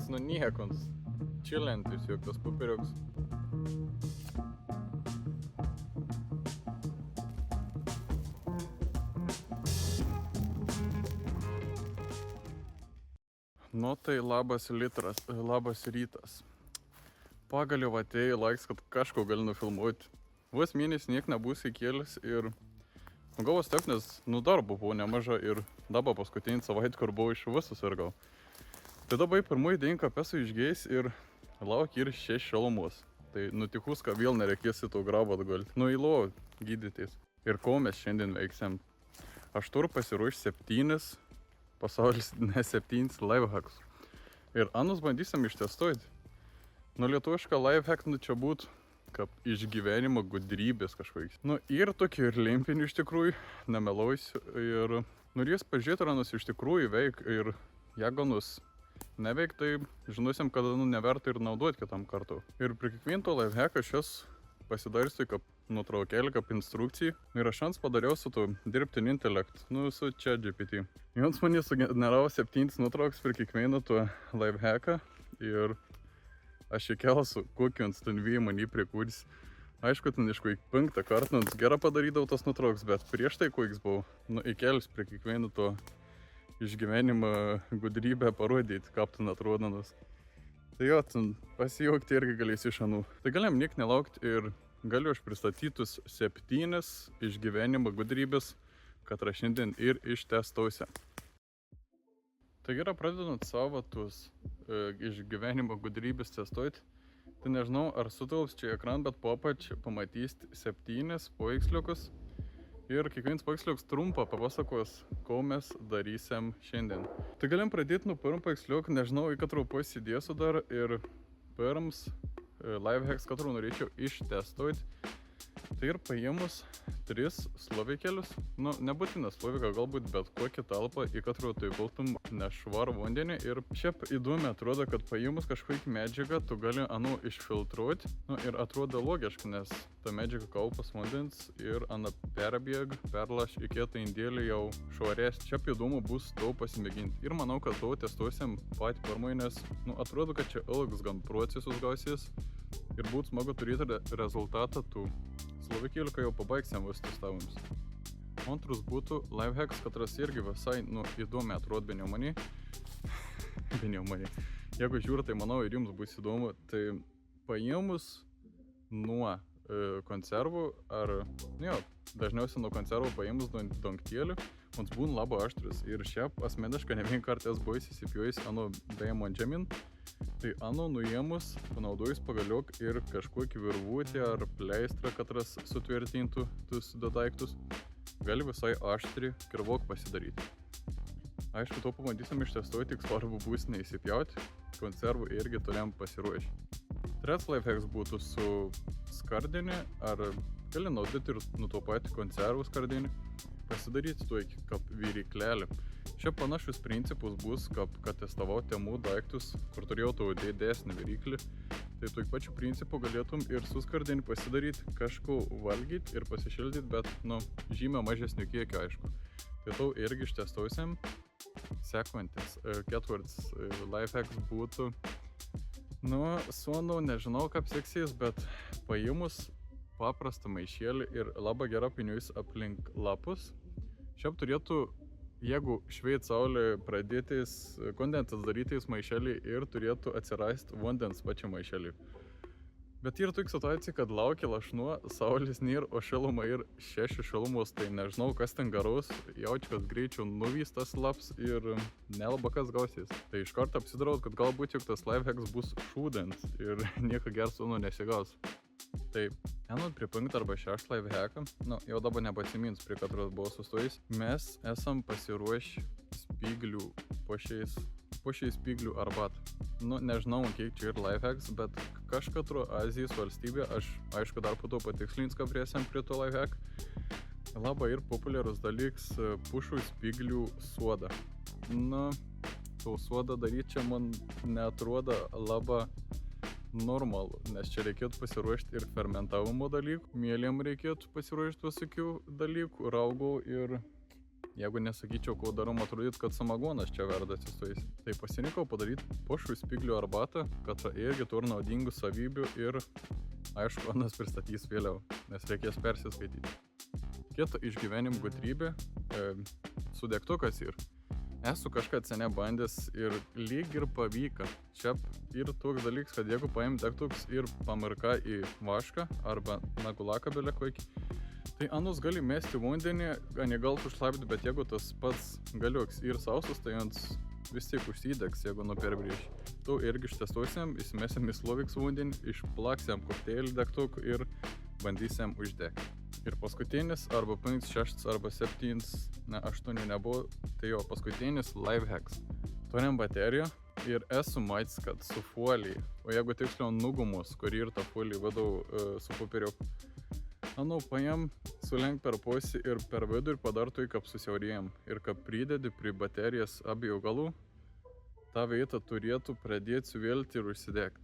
Nu niekons. Čilentis juk tas pupiriuks. Nu tai labas rytas. Pagaliau atėjo laiks, kad kažko gali nufilmuoti. Vos mėnesį niek nebus įkėlis ir gavos taip, nes darbo buvo nemaža ir dabar paskutinį savaitę, kur buvau iš viso susirgau. Tai dabar pirmųjų dieną kapesu išgėjęs ir laukia ir 6 šalumos. Tai nutikus, kad vėl nereikės į to grabo atgulti. Į lovą gydytis. Ir ko mes šiandien veiksim? Aš turiu pasiruošti 7, pasaulis ne 7 lifehacks. Ir anus bandysim ištestuoti. Lietuviška lifehack čia būtų kaip išgyvenimo gudrybės kažkoks. Ir tokie ir lempinių iš tikrųjų, nemeluosiu. Ir norės pažiūrėti, ar anus iš tikrųjų veik ir jeigu anus neveik, tai žinosim, kad neverta ir naudoti kitam kartu. Ir prie kiekvieno lifehacką aš pasidarysiu kaip nuotraukėlį, kaip instrukcijų. Ir aš ant padariau su to dirbtiniu intelektu, su ChatGPT. Jons man sugeneravo 7 nuotraukas prie kiekvieno to lifehacką ir aš įkelsiu, kokį ant stanvijų man jį prikūdys. Aišku, ten iš kokį 5 kartą gerą padarydavau tas nuotraukas, bet prieš tai koks buvau, įkelsiu prie kiekvieno to išgyvenimą gudrybę parodyti, kaip ten atrodanas. Tai jo, pasijuokti irgi galėsi iš anų. Tai galim niek nelaukti ir galiu aš pristatytus 7 išgyvenimo gudrybės, kad aš šiandien ir ištestausiu. Tai gerai, pradedant savo tuos išgyvenimo gudrybės testuoti, tai nežinau, ar sutilps čia ekran, bet po apačią pamatysite 7 paveiksliukus ir kiekvienas paveiksliukas trumpą papasakos, ko mes darysim šiandien. Tai galim pradėti nuo pirmo paveiksliuko, nežinau, į katrų pasidėsiu dar ir pirms lifehacks, katrų norėčiau ištestuoti. Tai ir paėmus 3 slovikėlius, nebūtina slovika, galbūt bet kokį talpą, į katrų tai gultum nešvarų vandenį. Ir šiaip įdomi atrodo, kad paėmus kažkokį medžiagą, tu gali išfiltruoti. Ir atrodo logiška, nes ta medžiaga kaupas vandens ir perlaš į kietą indėlį jau švarės. Šiaip įdomu bus to pasimėginti. Ir manau, kad to testuosim patį pirmai, nes atrodo, kad čia ilgas gan procesus gausės. Ir būtų smagu turėti rezultatą tų slovikėlių, kai jau pabaigsim vis testavimus. Antras būtų lifehacks, katras irgi visai įdomi atrodo bent jau mani. Jeigu žiūri, tai manau ir jums bus įdomu. Tai paėmus nuo konservų ar, dažniausiai nuo konservų paėmus dangtėlių, mums būna labai aštrus. Ir šiaip asmeniškai ne vien kartą esu buvęs įsipjojęs dėjimo ant žemyn. Tai nuėmus, panaudojus pagaliuk ir kažkokį virvutį ar pleistrą, katras sutvirtintų tuos daiktus, gali visai aštri kirvok pasidaryti. Aišku, to pabandysim ištestuoti, tik svarbu bus neįsipjauti, konservų irgi turėjom pasiruošti. Trečias lifehacks būtų su skardinį, ar gali naudoti ir to patį konservų skardinį, pasidaryti tokį kaip viryklelį. Šiaip panašus principus bus, kad testavau temų daiktus, kur turėjau to didesnį viryklį. Tai tokiu pačiu principu galėtum ir su skardinį pasidaryti, kažko valgyti ir pasišildyti, bet žymiai mažesnių kiekio, aišku. Tai tau irgi ištestausim. Sekantis, ketvirtas lifehacks būtų, nežinau kaip seksės, bet paėmus paprastą maišėlį ir labai gerą pinius aplink lapus. Šiaip turėtų, jeigu šveit saulė pradėtis kondensas darytis maišelį ir turėtų atsirasti vandens pačią maišelį. Bet yra tokia situacija, kad laukia lašnuo, saulės nėra, o šiluma ir 6 šilumos, tai nežinau, kas ten garaus, jaučiu, kad greičiau nuvys tas laps ir nelabai kas gausės. Tai iš karto apsidraud, kad galbūt juk tas lifehacks bus šūdens ir nieko gerso nesigaus. Tai prie 5 arba 6 lifehacką, jau dabar nepasimins, prie katros buvo sustojęs, mes esam pasiruošę spyglių, po šiais spyglių arbatą. Nežinau, kiek čia ir lifehacks, bet kažkatro Azijos valstybė, aš aišku dar po to patikslins, ką priesam prie to lifehack, labai ir populiarus dalyks pušų spyglių soda. To sodą daryti čia man neatrodo labai normalu, nes čia reikėtų pasiruošti ir fermentavimo dalykų, mėlėm reikėtų pasiruošti visokių dalykų, raugų ir Jeigu nesakyčiau, ko darau, atrodyt, kad samagonas čia verdasi su jais. Tai pasirinkau padaryti pušų spyglių arbatą, kad irgi turi naudingų savybių ir, aišku, Anas pristatys vėliau, nes reikės persiskaityti. Kieto išgyvenimų gudrybė, sudegtukas ir esu kažką seniai bandęs ir lyg ir pavyka. Čia ir toks dalykas, kad jeigu paim degtuks ir pamirka į vašką arba nagulaką belė kokį, tai Anus gali mesti vandenį, gal galtų šlapti, bet jeigu tas pats galiuks ir sausas, tai ant vis tiek užsidegs, jeigu nuperbrėž. Tu irgi ištestuosim, įsimesim į sloviks vandenį, išplaksim kokteilį degtukų ir bandysim uždegti. Ir paskutinis, arba 5, 6, arba 7, 8 nebuvo, tai jo paskutinis lifehacks. Turim bateriją ir esu matęs, kad su folija, o jeigu tiksliau nugumus, kurį ir tą foliją vadau su popieriu, paim, sulenk per pusį ir per vidų ir padartų į kap susiaurėjim. Ir kap pridedi prie baterijas abiejų galų, ta vieta turėtų pradėti suvelti ir užsidegti.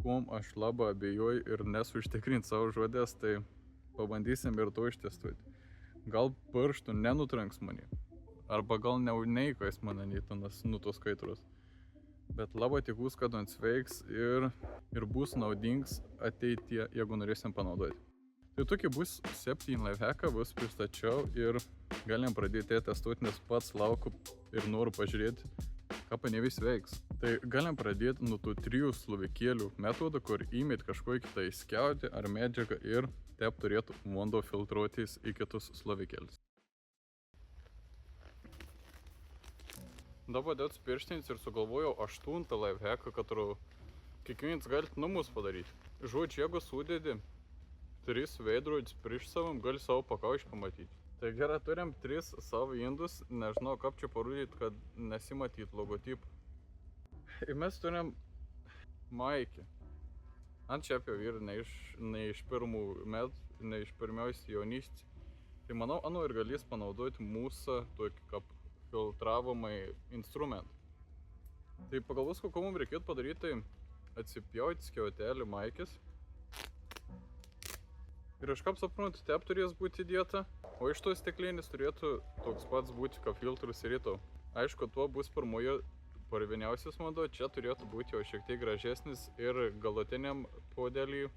Kuom aš labai abejoju ir nesu užtikrinti savo žodės, tai pabandysim ir to ištestuoti. Gal pirštų nenutranks mane, arba gal neįkais mane neįtanas nutos kaitros. Bet labai tikus, kad ant sveiks ir bus naudingas ateityje, jeigu norėsim panaudoti. Tai tokie bus 7 lifehacką, bus pristačiau ir galim pradėti testuoti, nes pats laukiu ir noriu pažiūrėti, ką panevis veiks. Tai galim pradėti nuo tų 3 slovikėlių metodų, kur įmėt kažkokį tai skiautį ar medžiagą ir tep turėtų vanduo filtruotis į kitus slovikėlius. Dabar dėt pirštinis ir sugalvojau 8 lifehacką, kad kiekvienas galite namus padaryti. Žodžiu, jeigu sudėdi 3 veidrodžius prieš savam, gali savo pakaušį pamatyti. Tai gerai, turim 3 savo indus, nežinau, kaip čia parodyti, kad nesimatyt logotipą. Ir mes turim maikį. Ant čia apie vyrą ne iš pirmų metų, ne iš pirmiausiai jaunystės. Tai manau, Anu ir galės panaudoti mūsų tokį kaip filtravimai instrumentą. Tai pagalvos, ko mums reikėtų padaryti, tai atsipjauti skiautelį maikis. Ir aš kaip suprantu, tep turės būti įdėta, o iš tos stiklinės turėtų toks pats būti, kaip filtrus įrito. Aišku, tuo bus pirmojo parviniausias vanduo, čia turėtų būti jau šiek tiek gražesnis ir galutiniam puodelį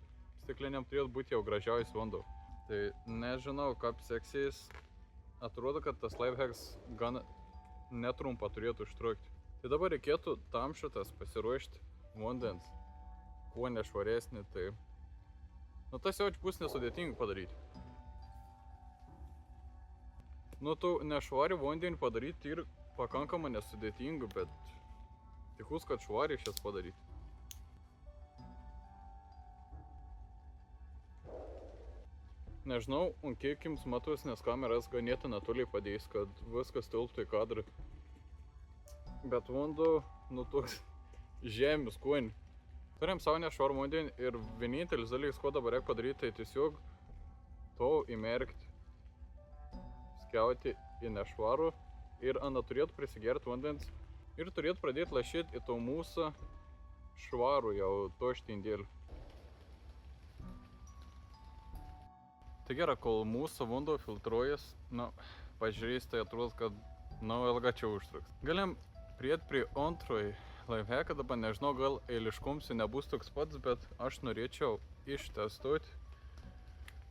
stikliniam turėtų būti jau gražiausias vanduo. Tai nežinau, kaip seksės, atrodo, kad tas lifehacks gan netrumpa turėtų užtrukti. Tai dabar reikėtų tam šitas pasiruošti vandens, kuo nešvaresnį, tai tas jau bus nesudėtinga padaryti. Tu nešvarį vandenį padaryti ir pakankamai nesudėtinga, bet tikus, kad švarį šias padaryti. Nežinau, kiek jums matos, nes kameras ganėtinai toliai padės, kad viskas tilptų į kadrą. Bet vanduo, toks žemių skonį. Turim savo nešvarų vandenį ir vienintelis dalykas, ko dabar reikia padaryti, tai tiesiog to įmerkti, skiauti į nešvarų ir Ana turėtų prisigerti vandens ir turėtų pradėti lašyti į to mūsų švarų jau toštį indėlį. Tai gerai, kol mūsų vanduo filtruojas, pažiūrės, tai atrodo, kad ilga čia užtruks. Galim prieit prie antrojo lifehacką, dabar nežinau, gal eiliškums nebus toks pats, bet aš norėčiau ištestuoti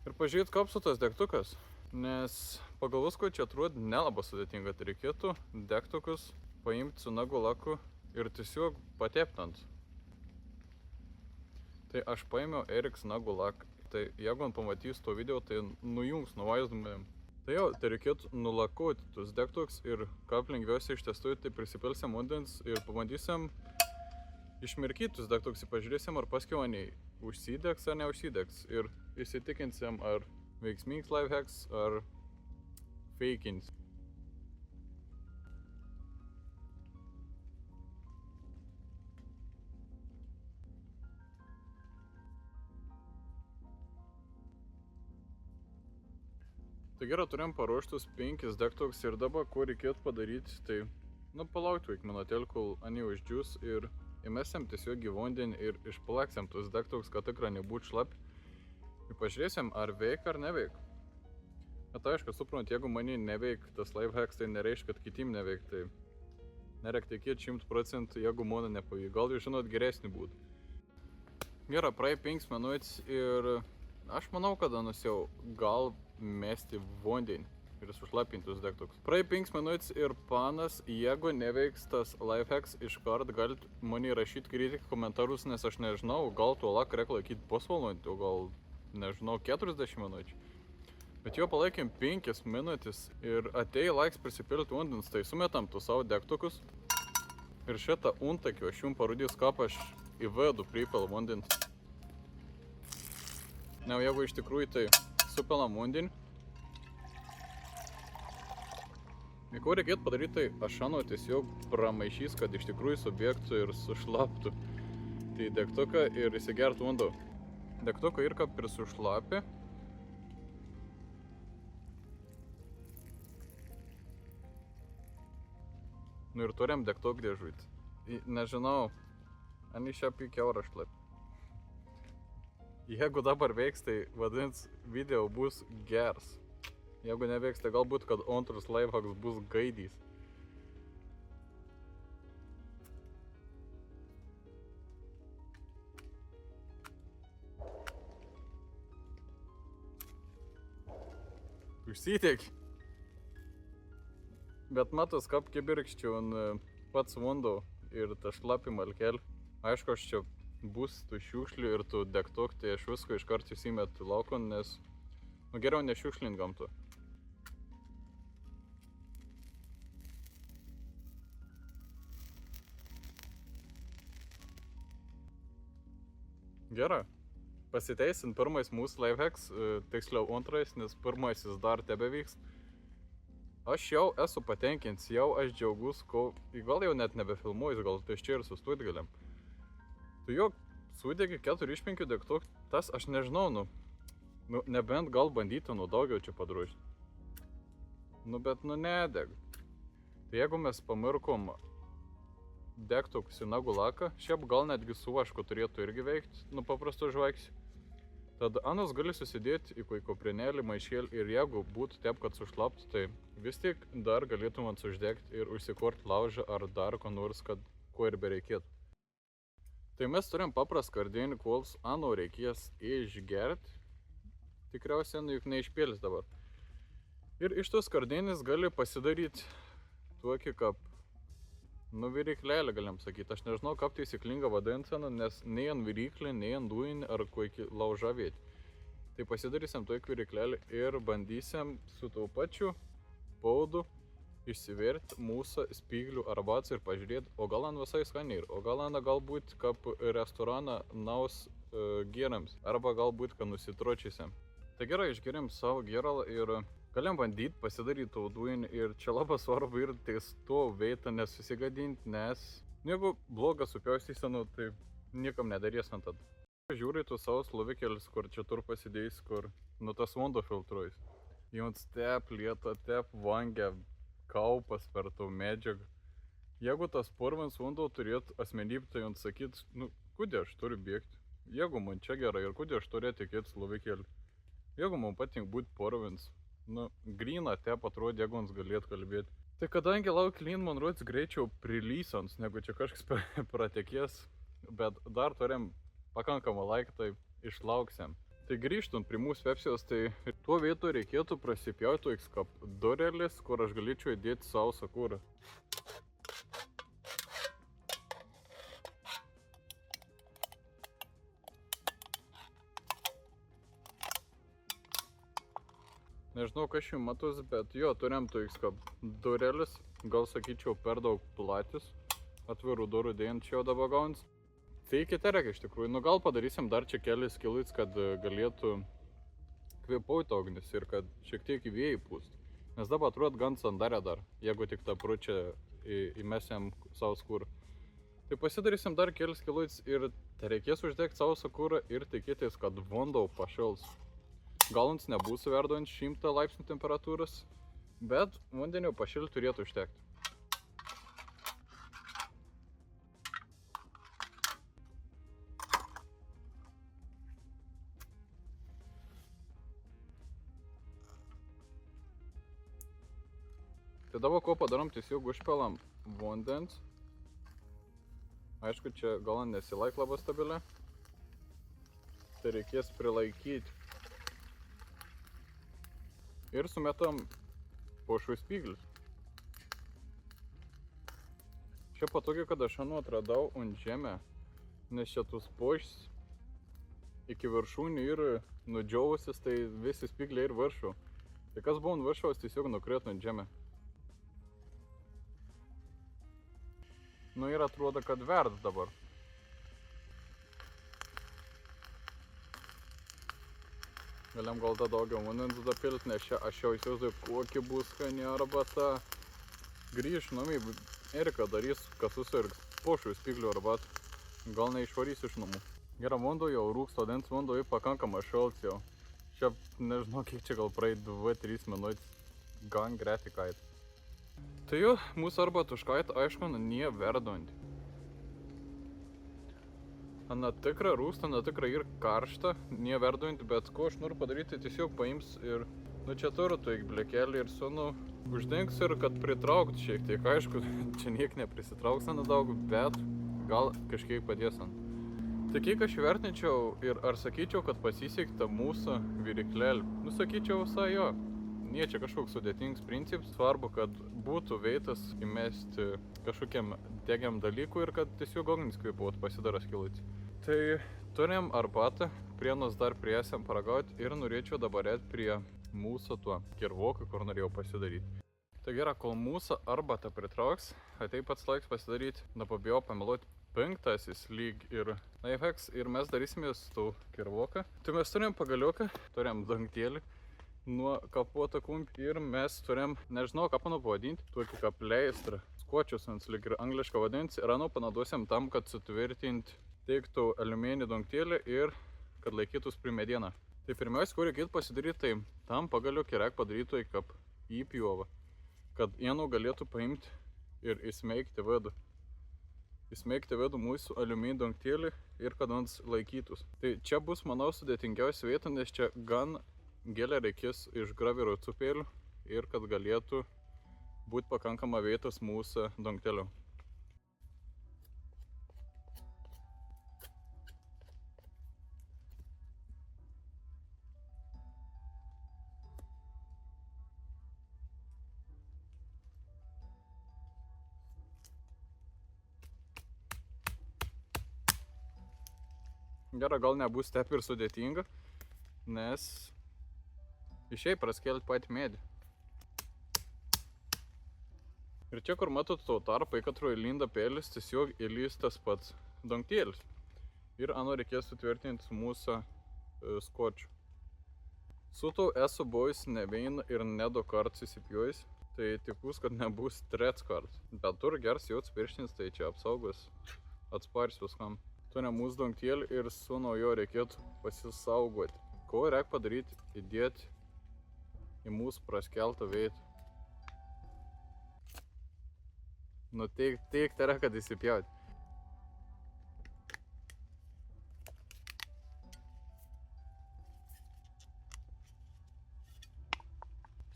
ir pažiūrėti, kaip su tas degtukas. Nes pagalvos, kad čia atrodo nelabai sudėtinga, tai reikėtų degtukus paimti su nagų laku ir tiesiog pateptant. Tai aš paėmiau Eriks nagų laką. Tai jeigu man pamatys to video, tai nujungs nuo vaizdumėm. Tai jau, tai reikėtų nulakuoti tus degtukus ir kaip lengviausiai ištestuoti, tai prisipilsim vandens ir pabandysim išmirkyti tus degtukus ir pažiūrėsim, ar paskiau aniai užsidegs ar neužsidegs. Ir įsitikinsim, ar veiksmingas lifehacks, ar fakeins. Tai gerai, turim paruoštus 5 degtukus ir dabar, ko reikėtų padaryti, tai palaukti kiek minutėlį, kol anie uždžius ir įmesim tiesiog į vandenį ir išplaksim tus degtukus, kad tikrai nebūtų šlapi. Ir pažiūrėsim, ar veik ar neveik. Bet aišku, suprant, jeigu manį neveik tas lifehacks, tai nereiškia, kad kitim neveik. Tai nereikia tikėti 100%, jeigu mano nepavyko. Gal jūs žinot geresnį būdą. Gerai, praėjo 5 minutės ir aš manau, kad nusiau gal mesti vandenį ir sušlapintus degtukus. Praėjo 5 minutės ir panas, jeigu neveiks tas lifehacks, iškart galit mane rašyti kritiką komentarus, nes aš nežinau, gal tuo lak reikia laikyti pusvalandį, o gal, nežinau, 40 minučių. Bet jo palaikėm 5 minutės ir atėjo laiks prisipilti vandens, tai sumetam tu savo degtukus. Ir šitą untakį aš jums parodys, kaip aš įvedu pripilu vandens. Ne, jeigu iš tikrųjų tai supilam vandenį. Ir ko reikėtų padaryti, tai aš tiesiog pramaišys, kad iš tikrųjų subėgtų ir sušlaptų tai degtuką ir įsigertų vanduo. Degtuką ir kaip ir sušlapė. Nu ir turim degtuk dėžutį. Nežinau, ani šią kiaurą šlapį. Jeigu dabar veiks, tai vadins video bus geras. Jeigu neveiks, tai galbūt, kad antras lifehacks bus gaidys. Užsitek. Bet matos, kaip kibirkščiu ant pats vanduo ir tą šlapimą alkelį. Aišku, aš čia bus tų šiukšlių ir tų degtuk, tai aš visko iškart įsimetu laukon, nes geriau nešiukšlint gamtu. Gerai. Pasiteisint pirmais mūsų lifehacks, tiksliau antrais, nes pirmasis dar tebevyks. Aš jau esu patenkinęs, jau aš džiaugus, gal jau net nebefilmuoju, gal tai čia ir sustut galim. Tu jo sudegi 4 iš 5 degtukų, tas aš nežinau, nebent gal bandyti daugiau čia padružti. Bet nedeg. Tai jeigu mes pamirkom degtukus į nagų laką, šiaip gal netgi su vašku turėtų irgi veikti, paprasto žvaigsi. Tada anas gali susidėti į kuprinėlį, maišėlį ir jeigu būtų taip, kad sušlaptų, tai vis tik dar galėtum ant uždegti ir užsikurti laužą ar dar ko nors, kad ko ir bereikėtų. Tai mes turim paprastą skardinį, kols ano reikės išgerti, tikriausiai juk neišpėlis dabar. Ir iš tos skardinės gali pasidaryti tokį kaip viryklelį, galim sakyti. Aš nežinau, kaip taisyklinga vadinti, nes nei ant viryklį, nei ant dujinį ar kokį laužą vietį. Tai pasidarysim tokį viryklelį ir bandysim su tuo pačiu paudu išsiverti mūsų spyglių arbatos ir pažiūrėti, o gal ant visai skaniai, o gal ant galbūt kaip restoraną naus gėrams, arba galbūt, kad nusitročysim. Tai gerai, išgeriam savo gėralą ir galim bandyti pasidaryti tą dujinį ir čia labai svarbu ir ties to veitą nesusigadinti, nes jeigu blogas supjaustysi, tai niekam nedarys ant tada. Žiūri tu savo slovikėlis, kur čia tur pasidėjus, kur tas vanduo filtruojas. Jums tep lieta, tep vangia, kaupas per tą medžiagą. Jeigu tas purvins vanduo turėtų asmenybę, tai jums sakyt, kodėl aš turiu bėgti? Jeigu man čia gerai ir kodėl aš turiu tikėti slovikėlį? Jeigu man patink būti purvins, gryną tep atrodė, jeigu jums galėtų kalbėti. Tai kadangi lauklin, man rods greičiau prilysons, negu čia kažkas pratekės, bet dar turim pakankamą laiką, tai išlauksim. Tai grįžtant prie mūsų Pepsijos, tai tuo vietu reikėtų prasipjauti toks kaip durelis, kur aš galėčiau įdėti sausą kūrą. Nežinau, kas jums matos, bet jo, turim toks kaip durelis, gal sakyčiau per daug platis, atvirų durų dėjant čia jau dabar gaunasi. Tai kiti reikia iš tikrųjų, gal padarysim dar čia kelis skiluits, kad galėtų kvėpauti ognis ir kad šiek tiek į vėjį pūst. Nes dabar atrodo gan sandarė dar, jeigu tik tą pručią įmesiam sausą kūrą. Tai pasidarysim dar kelis skiluits ir tai reikės uždegti sausą kūrą ir tikėtis, kad vanduo pašils. Gal jums nebus verdant 100 laipsnių temperatūros, bet vandenio pašilti turėtų užtekti. Tai dabar ko padarom, tiesiog užpilam vandens. Aišku, čia gal nesilaik labai stabiliai. Tai reikės prilaikyti. Ir sumetam pušų spyglius. Čia patogiai, kad aš atradau ant žemę, nes čia tus pušs iki viršūnių ir nudžiauvusis, tai visi spygliai ir viršų. Tai kas buvo ant viršaus, tiesiog nukrito ant žemę. Nu ir atrodo, kad verda dabar. Galim gal tą daugiau vandens dapilt, nes čia aš jau įsivaizduoju, kokia bus skani arbata. Grįž namai, Erika darys, kas susirgs pušų spyglių arbatą. Gal neišvarys iš namų. Gerai, vanduo jau rūksta, vandens vanduo jau pakankamai šalts jau. Čia nežinau, kiek čia gal praeit 2-3 minutės. Gan greitai kait. Tai jau, mūsų arbata užkait, aišku, nie verdant. Na tikra rūksta, na tikra ir karšta, nie verdant, bet ko aš noriu padaryti, tiesiog paims ir, nu čia turiu tai blekelį ir sunu uždengs ir kad pritraukt šiek tiek, aišku, čia niek neprisitrauks ant daug, bet gal kažkiek padės ant. Tai kiek aš vertinčiau ir ar sakyčiau, kad pasisekta mūsų viriklėlį? Nu sakyčiau visai jo. Nie čia kažkoks sudėtingas principas, svarbu, kad būtų veitas įmesti kažkokiam degiam dalykui ir kad tiesiog ognis kvėpuot pasidaro skilutį. Tai turim arbatą, prienos dar priesėm paragauti ir norėčiau dabar eit prie mūsų tuo kirvoku, kur norėjau pasidaryti. Tai gerai, kol mūsų arbata pritrauks, atei pats laiks pasidaryti, nepabijau pameluoti 5. lyg ir naifeks ir mes darysimės tų kirvoką. Tai mes turim pagaliuką, turim dangtėlį nuo kapuoto kumpį ir mes turim, nežinau ką pavadinti, tokį kaip pleistrą. Skočius, lyg ir angliškai vadinsi, ir panaudosim tam, kad sutvirtinti teiktų aliuminį dangtėlį ir kad laikytus prie medieną. Tai pirmiausia, ko reikėtų pasidaryti, tai tam pagaliukį reik padaryti kaip įpjovą, kad vienu galėtų paimti ir įsmeigti vidų. Įsmeigti vidų mūsų aliuminį dangtėlį ir kad ant laikytus. Tai čia bus, manau, sudėtingiausia vieta, nes čia gan gėlę reikės išgraviruoti cupėlių ir kad galėtų būti pakankama vietos mūsų dangtėlio. Gerai, gal nebus taip ir sudėtinga, nes išėjai praskelti patį medį. Ir čia, kur matot to tarpai, katru įlinda pėlis, tiesiog įlys tas pats dangtėlis. Ir reikės sutvirtinti mūsų skočių. Su to esu buvęs ne vieną ir ne 2 kartus įsipjojęs, tai tikus, kad nebus 3 kartus. Bet tur gers jau pirštinis, tai čia apsaugos atspars viskam. Turim mūsų dangtėlį ir su nuo jo reikėtų pasisaugoti. Ko reikia padaryti? Įdėti į mūsų praskeltą vietą. Nu, teik tai yra, kad įsipjauti.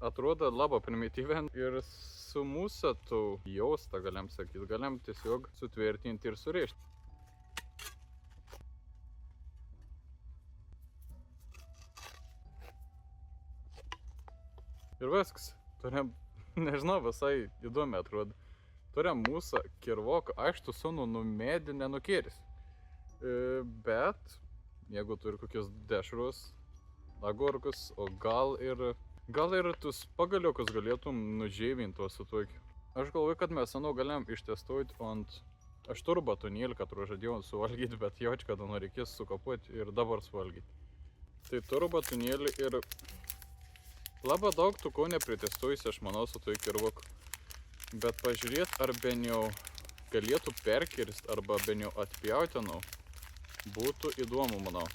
Atrodo labai primityviai ir su mūsų tų jaustą, galim sakyti, galim tiesiog sutvirtinti ir surėžti. Ir viskas, turim, nežinau, visai įdomi atrodo. Turim mūsų kirvoką, aišku, sunu numėdį nenukėris. Bet, jeigu turi kokius dešrus, agurkus, o gal ir tus pagaliukus galėtum nužėvinti tuos su tokiu. Aš galvoju, kad mes galim ištestuoti ant... Aš turiu batonėlį, kad žadėjau suvalgyti, bet jaučiu, kad reikės sukapuoti ir dabar suvalgyti. Tai turiu batonėlį ir... Labai daug tų ko nepritestuojusi, aš manau, su toj kirvoku. Bet pažiūrėt, ar ben jau galėtų perkirst, arba ben jau atpjautinau, būtų įdomu, manau.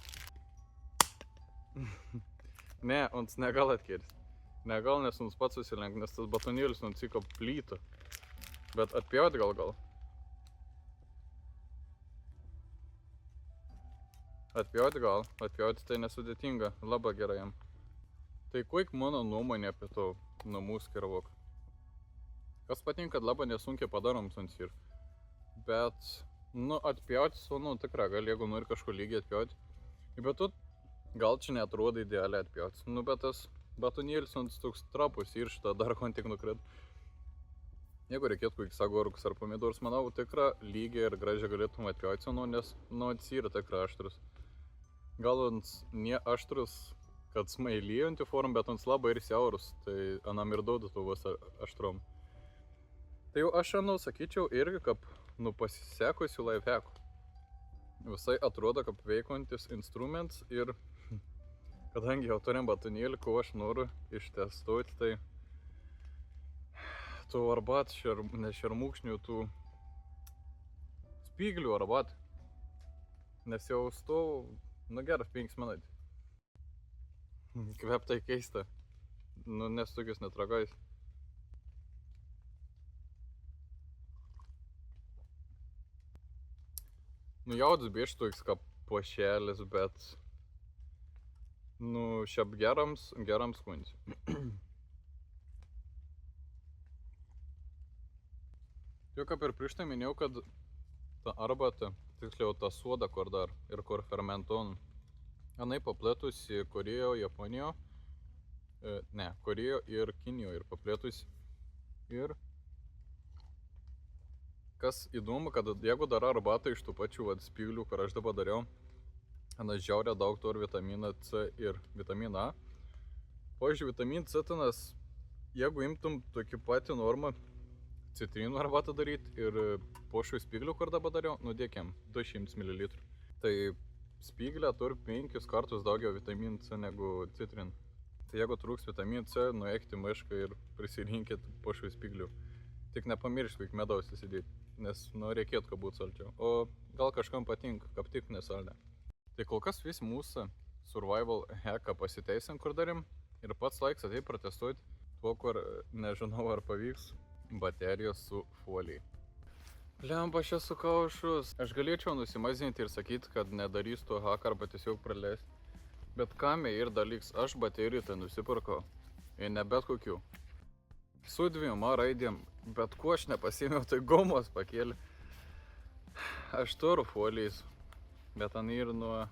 Ne, ons negal atkirst. Negal, nes ons pats susilenk, nes tas batonėlis nusiko plytą. Bet atpjaut gal. Atpjauti tai nesudėtinga, labai gerai jam. Tai koik mano nuomonė apie to namų kirvoką? Kas patinka, kad labai nesunkiai padarom sunsyr. Bet, atpjauti tikrai gal, jeigu nori kažko lygiai atpjauti. Bet tu gal čia neatrodo idealiai atpjauti. Bet tas batonėlis toks trapus ir šitą dar kon tik nukrit. Jeigu reikėtų kokius agurkus ar pomidorus, manau, tikrai lygiai ir gražiai galėtum atpjauti, nes, yra tikrai aštrus. Gal ne aštrus, kad smailyjantį formą, bet labai ir siaurus, tai anam ir duodu tų vis aštrom. Tai jau aš sakyčiau irgi, kaip pasisekusių lifehackų. Visai atrodo, kaip veikantis instruments ir kadangi jau turim batonėlį, ko aš noriu ištestuoti, tai tų arbat, ne šermukšnių, tų spyglių arbat. Nes jau stovau, geras 5 minutės. Kvep tai keista. Nes tokius netragais. Jaudus bieš toks kaip pošelis, bet šiaip geram skundžiu. Jau kaip ir prieš tai minėjau, kad ta arbata, tiksliau ta soda, kur dar ir kur fermenton, anai paplėtusi Korėjoje, Japonijoje, Korėjoje ir Kinijoje ir paplėtusi. Ir kas įdomu, kad jeigu dar arbatą iš tų pačių spyglių, kur aš dabar dariau, žiaurė daug turi vitaminą C ir vitaminą A. Pavyzdžiui, vitamin C, jeigu imtum tokį patį normą citrinų arbatą daryti ir pošų spyglių, kur dabar dariau, dėkiam 200 ml. Tai spyglė turi 5 kartus daugiau vitamin C negu citrin. Tai jeigu trūks vitamin C, nueikti mišką ir prisirinkit pošų spyglių. Tik nepamirškit medaus įsidėti, nes reikėtų, kad būtų salčiau. O gal kažkam patinka, kaip tik nesaldė. Tai kol kas vis mūsų survival hacką pasiteisint, kur darim. Ir pats laiks ateit protestuoti tuo, kur nežinau ar pavyks. Baterijos su folijai. Lempa, aš esu kaušus. Aš galėčiau nusimazinti ir sakyti, kad nedarys to hacką arba tiesiog praleisti. Bet kamė ir dalyks, aš baterijų tai nusipirkau. Ir ne bet kokių. Su 2 raidėm, bet ko aš nepasėmiau, tai gumos pakėlė. Aš turiu folijas, bet ten ir nuo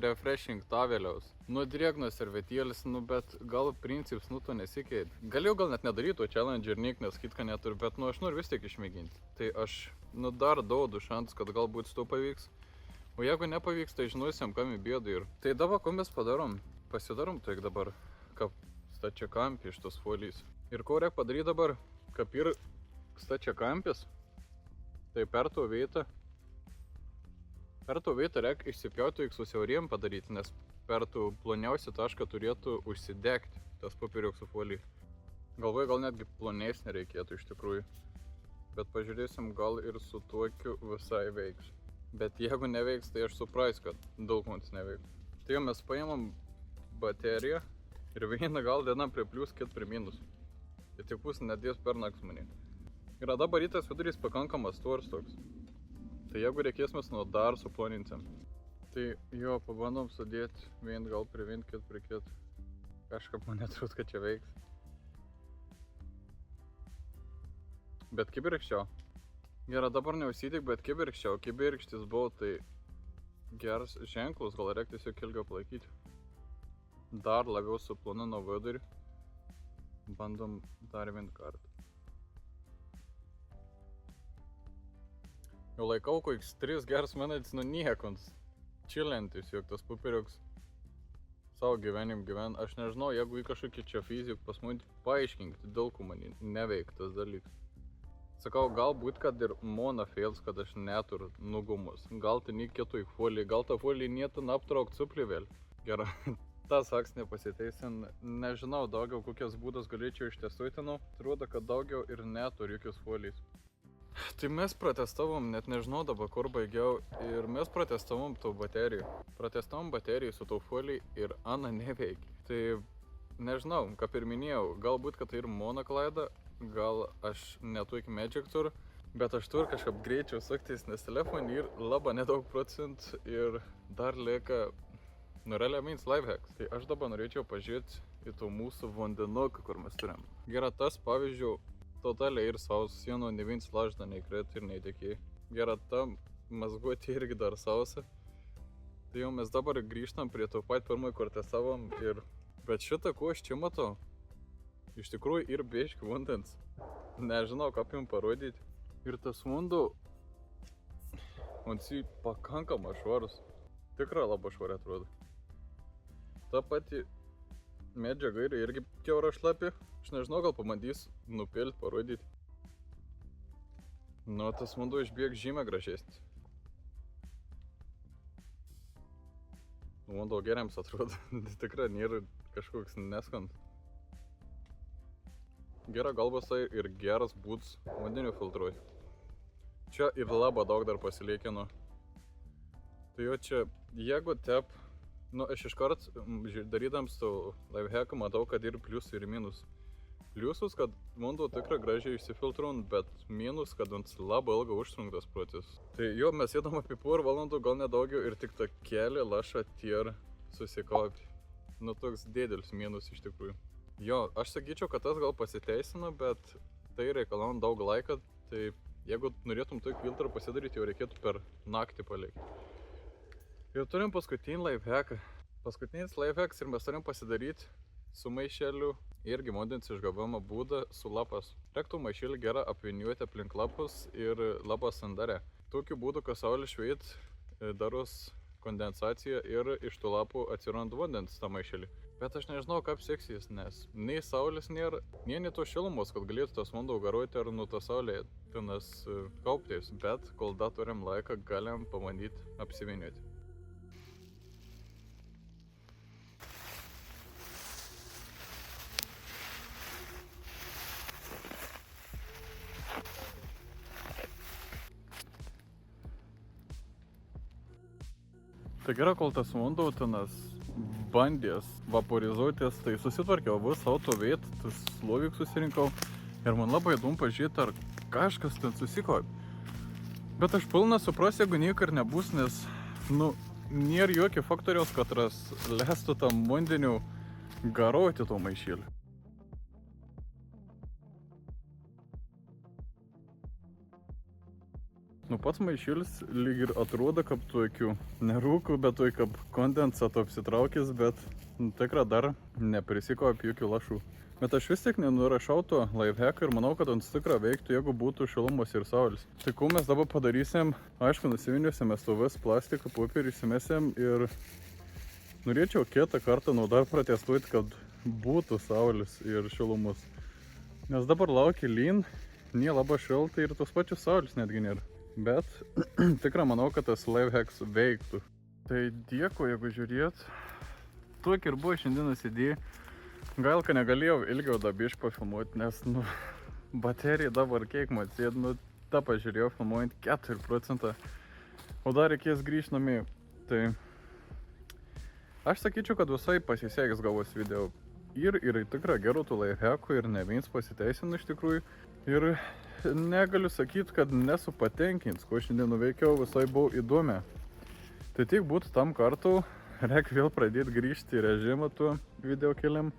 refreshing taveliaus. Nuo drėgnos servetėlis, bet gal princips to nesikeitė. Galėjau gal net nedaryti to challenge ir niek nesakyt, kad neturiu, bet aš noriu vis tiek išmėginti. Tai aš dar duodu šansų, kad galbūt to pavyks. O jeigu nepavyks, tai žinosim, kam į bėdą ir. Tai dabar, ko mes padarom? Pasidarom tai dabar, kaip stačiakampį iš tos folijas. Ir ko reikia padaryti dabar, kaip ir stačiakampis, tai per to vietą reikia išsipjauti, susiauriem padaryti, nes per tų ploniausią tašką turėtų užsidegti tas popieriukas su folija. Galvoju, gal netgi plonesnė reikėtų iš tikrųjų. Bet pažiūrėsim, gal ir su tokiu visai veiks. Bet jeigu neveiks, tai aš supras, kad daug mums neveiks. Tai mes paimam bateriją ir vieną gal dieną prie plius, kit prie minus. Ir tik pusę nedės per nakts manį. Ir dabar rytas vidurys pakankamas tors toks. Tai jeigu reikės, mes dar suploninsim. Tai jo, pabandom sudėti vien gal prie vien, kit prie kit. Kažkaip man netrūd, kad čia veiks. Bet kibirkščiau. Gerai, dabar neužsitik, bet kibirkščiau. Kibirkštis buvo, tai geras ženklus, gal reikia tiesiog ilgiau palaikyti. Dar labiau suplonino vidurį. Bandom dar vieną kartą. Jau laikau kokius 3 geras minutės niekons. Čilentis, jog tas popieriukas savo gyvenim gyven. Aš nežinau, jeigu į kažkokį čia fiziką pas mane paaiškinkti, dėl ko man neveikia tas dalykas. Sakau, galbūt, kad ir mona fails, kad aš neturiu nugumos. Gal tai nereikėtų į foliją, gal tą foliją netin aptraukt suplį. Gerai, tas hacks nepasiteisin. Nežinau daugiau, kokias būdas galėčiau ištestuoti, atrodo, kad daugiau ir neturiu jokios folijas. Tai mes protestavom, net nežinau dabar, kur baigiau, ir mes protestavom tų baterijų. Protestavom baterijų su tų folijai ir ana neveikia. Tai nežinau, kaip ir minėjau, galbūt, kad tai ir mano klaida, gal aš neturiu Magic Tour, bet aš turiu kažkaip greičiau suktis, nes telefonį ir labai nedaug procentų ir dar lieka realiai mins lifehacks. Tai aš dabar norėčiau pažiūrėti į tų mūsų vandenuką, kur mes turim. Gerai, tas pavyzdžiui, totaliai ir sausas, sienų ne vienas lažda neįkrėt ir neįtikėjai. Gera, ta mazguotė irgi dar sausa. Tai jau mes dabar grįžtam prie to pat pirmąjį, kur tesavom ir... Bet šitą, ko aš čia matau, iš tikrųjų ir biškį vandens. Nežinau, kaip jums parodyti. Ir tas vanduo, jis pakankamai švarus. Tikrai labai švaria atrodo. Ta pati medžiaga irgi kiaura šlapi. Aš nežinau, gal pabandys nupilti, parodyti. Nu, tas vanduo išbėg žymiai gražesnis. Vanduo geriams atrodo. Tikrai nėra kažkoks neskant. Gera galvasai ir geras būds vandeniu filtruoti. Čia ir labai daug dar pasiliekinu. Tai jau čia, jeigu tep, aš iškart darydams to lifehacką matau, kad ir pliusų ir minus. Pliusus, kad vanduo tikrai gražiai išsifiltruojant, bet minus, kad jis labai ilgai užtrunktas procesas. Tai jo, mes sėdam apie porą valandų, gal nedaugiau, ir tik ta keli laša tier susikaupi. Nu, toks didelis minus iš tikrųjų. Jo, aš sakyčiau, kad tas gal pasiteisino, bet tai reikalaujant daug laiko, tai jeigu norėtum tokį filtrą pasidaryti, jau reikėtų per naktį palikti. Ir turim paskutinį lifehacką. Paskutinis lifehacks ir mes turim pasidaryti su maišeliu irgi vandens išgavimo būdą su lapas. Reiktų maišelį gerą apvyniuoti aplink lapus ir lapas sandare. Tokiu būdu, kai saulė šveit, daros kondensacija ir iš tų lapų atsiranda vandens tą maišelį. Bet aš nežinau, kaip seksis, nes nei saulės nėra, nei to šilumos, kad galėtų tas vanduo garoti ar nuo to saulė tenas kauptis. Bet kol dar turim laiką, galim pabandyti apsivyniuoti. Tai gerai, kol tas vanduo tenas bandės vaporizuotis, tai susitvarkiau visą autoveit, tas slovik susirinkau ir man labai įdomu pažiūrėti, ar kažkas ten susikaupė. Bet aš pilna supras, jeigu nieko ir nebus, nes, nėra jokio faktoriaus, kad leistų tam vandeniu garoti to maišėlį. Pats maišėlis lyg ir atrodo kaip tokių nerūkų, bet toj kaip kondensato apsitraukęs, bet tikrai dar neprisikaupi jokių lašų. Bet aš vis tiek nenurašau to lifehacką ir manau, kad jis tikrai veiktų, jeigu būtų šilumos ir saulės. Tai ko mes dabar padarysim, aišku, nusivyniusim mes to vis plastiką, popierį įsimesim ir norėčiau kitą kartą dar protestuoti, kad būtų saulės ir šilumos. Nes dabar laukia lyn, nė labai šilta ir tos pačios saulės netgi nėra. Bet tikrai manau, kad tas lifehacks veiktų. Tai dėkui, jeigu žiūrėt. Tokia ir buvo šiandienos idėja. Gal, kad negalėjau ilgiau dabiškai pafilmuoti, nes, baterija dabar kiek man sėd, tą pažiūrėjau filmuojant 4%. O dar reikės grįžti namie. Tai aš sakyčiau, kad visai pasiseks gavos video. Ir tikrai gerų tų lifehackų ir ne vienas pasiteisino iš tikrųjų. Ir negaliu sakyti, kad nesu patenkins, ko šiandien nuveikiau, visai buvo įdomi. Tai tik būtų tam kartu, reikia vėl pradėti grįžti į režimą tuo video keliam.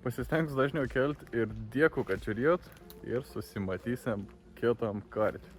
Pasistengs dažniau kelti ir dėkui, kad žiūrėjot ir susimatysim kitam kartui.